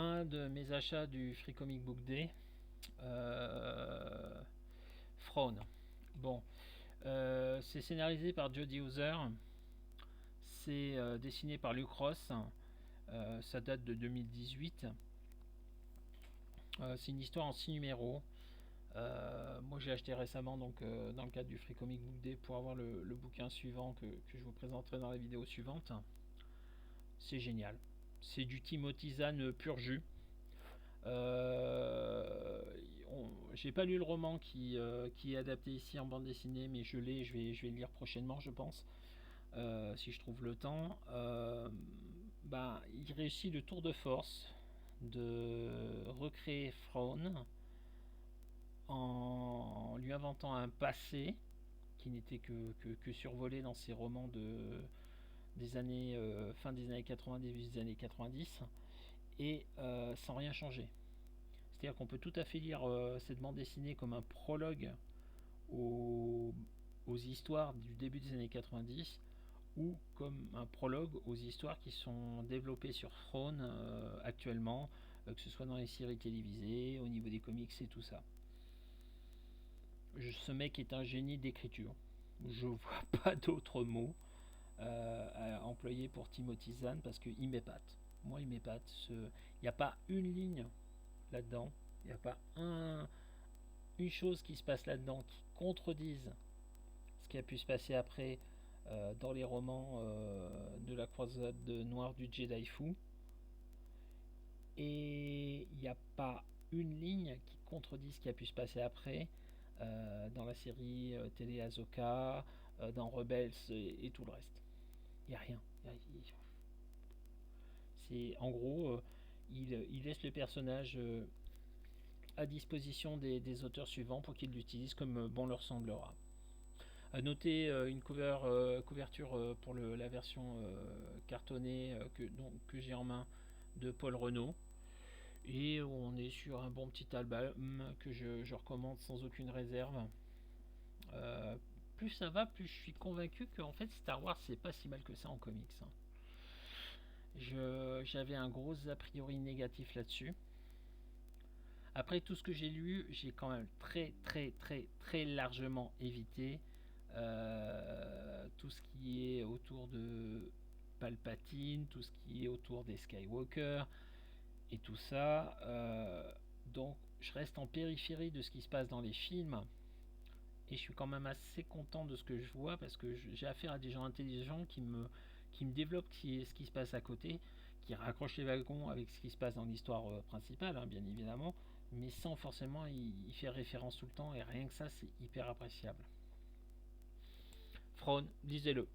un de mes achats du Free Comic Book Day. Throne. Bon, c'est scénarisé par Jody Houser. C'est dessiné par Luke Ross. Ça date de 2018. C'est une histoire en 6 numéros. Moi j'ai acheté récemment donc dans le cadre du Free Comic Book Day pour avoir le bouquin suivant que je vous présenterai dans la vidéo suivante. C'est génial. C'est du Timothy Zahn pur jus. J'ai pas lu le roman qui est adapté ici en bande dessinée, mais je l'ai, je vais le lire prochainement, je pense, si je trouve le temps. Il réussit le tour de force de recréer Throne en lui inventant un passé qui n'était que survolé dans ses romans des années fin des années 80, début des années 90, et sans rien changer. C'est-à-dire qu'on peut tout à fait lire cette bande dessinée comme un prologue aux histoires du début des années 90 ou comme un prologue aux histoires qui sont développées sur Throne actuellement, que ce soit dans les séries télévisées, au niveau des comics et tout ça. Ce mec est un génie d'écriture. Je vois pas d'autres mots à employer pour Timothy Zahn parce qu'il m'épate. Moi, il m'épate. Il n'y a pas une ligne là-dedans. Il n'y a pas une chose qui se passe là-dedans qui contredise ce qui a pu se passer après dans les romans de la croisade noire du Jedi fou. Et il n'y a pas une ligne qui contredit ce qui a pu se passer après dans la série télé Ahsoka, dans Rebels et tout le reste. Il n'y a rien. C'est en gros, il laisse le personnage à disposition des auteurs suivants pour qu'ils l'utilisent comme bon leur semblera. À noter une couverture pour la version cartonnée que j'ai en main de Paul Renaud. Et on est sur un bon petit album que je recommande sans aucune réserve. Plus ça va, plus je suis convaincu que en fait Star Wars c'est pas si mal que ça en comics. J'avais un gros a priori négatif là-dessus. Après tout ce que j'ai lu, j'ai quand même très largement évité tout ce qui est autour de Palpatine, tout ce qui est autour des Skywalker et tout ça. Donc je reste en périphérie de ce qui se passe dans les films. Et je suis quand même assez content de ce que je vois parce que j'ai affaire à des gens intelligents qui me développent ce qui se passe à côté, qui raccrochent les wagons avec ce qui se passe dans l'histoire principale, hein, bien évidemment, mais sans forcément y faire référence tout le temps, et rien que ça, c'est hyper appréciable. Frone, lisez-le.